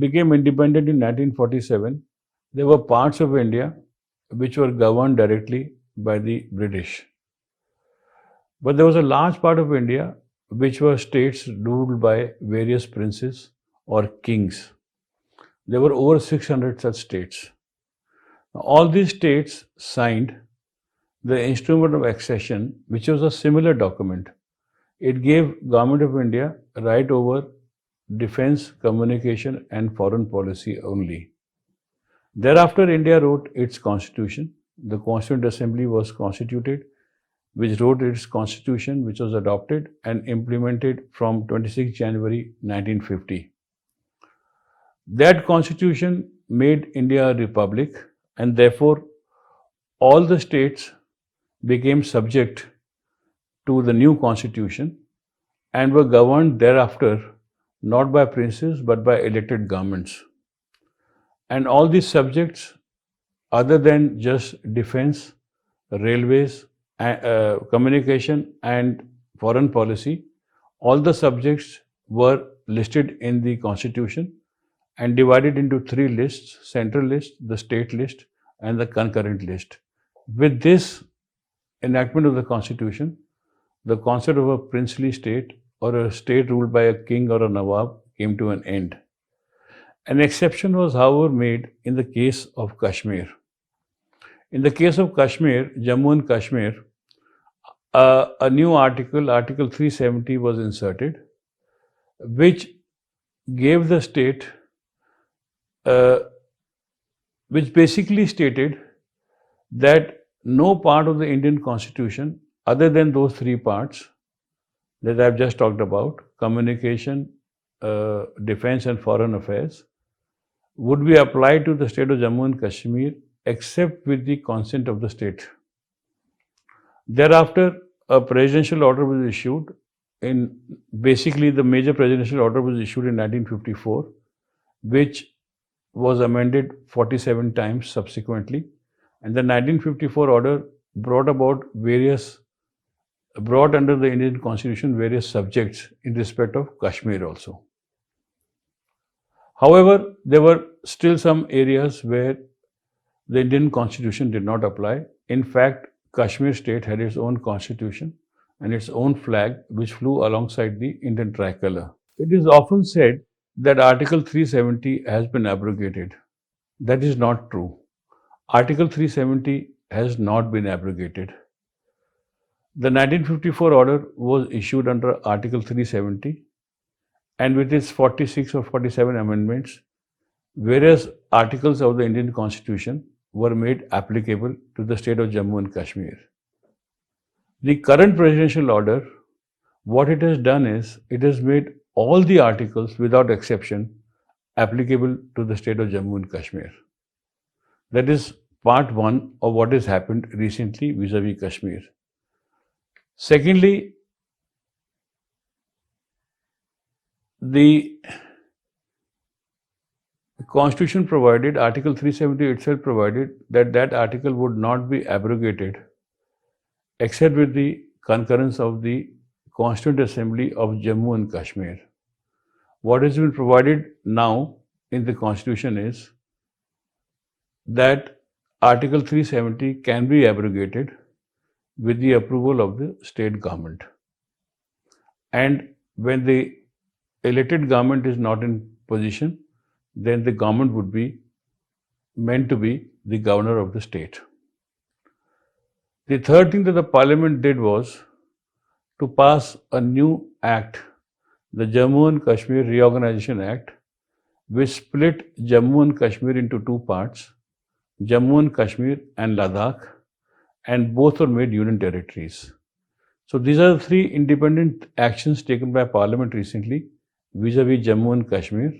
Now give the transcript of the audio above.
became independent in 1947, there were parts of India which were governed directly by the British. But there was a large part of India which were states ruled by various princes or kings. There were over 600 such states. All these states signed the Instrument of Accession, which was a similar document. It gave Government of India right over defense, communication and foreign policy only. Thereafter, India wrote its constitution. The Constituent Assembly was constituted, which wrote its constitution, which was adopted and implemented from 26 January 1950. That constitution made India a republic, and therefore all the states became subject to the new constitution and were governed thereafter not by princes but by elected governments. And all these subjects, other than just defense, railways, communication and foreign policy, all the subjects were listed in the constitution and divided into three lists: central list, the state list and the concurrent list. With this enactment of the constitution, the concept of a princely state or a state ruled by a king or a nawab came to an end. An exception was, however, made in the case of Kashmir. In the case of Kashmir, Jammu and Kashmir, a new article, Article 370, was inserted, which gave the state, which basically stated that no part of the Indian Constitution, other than those three parts that I've just talked about, communication, defense and foreign affairs, would be applied to the state of Jammu and Kashmir except with the consent of the state. Thereafter, a presidential order was issued. Basically, the major presidential order was issued in 1954, which was amended 47 times subsequently. And the 1954 order brought under the Indian Constitution various subjects in respect of Kashmir also. However, there were still some areas where the Indian Constitution did not apply. In fact, Kashmir state had its own constitution and its own flag, which flew alongside the Indian tricolor. It is often said that Article 370 has been abrogated. That is not true. Article 370 has not been abrogated. The 1954 order was issued under Article 370, and with its 46 or 47 amendments, various articles of the Indian Constitution were made applicable to the state of Jammu and Kashmir. The current presidential order, what it has done is, it has made all the articles without exception applicable to the state of Jammu and Kashmir. That is part one of what has happened recently vis-a-vis Kashmir. Secondly, the Constitution provided, Article 370 itself provided, that that article would not be abrogated except with the concurrence of the Constituent Assembly of Jammu and Kashmir. What has been provided now in the Constitution is that Article 370 can be abrogated with the approval of the state government. And when the elected government is not in position, then the government would be meant to be the governor of the state. The third thing that the parliament did was to pass a new act, the Jammu and Kashmir Reorganization Act, which split Jammu and Kashmir into two parts, Jammu and Kashmir and Ladakh, and both were made union territories. So these are the three independent actions taken by Parliament recently vis-a-vis Jammu and Kashmir.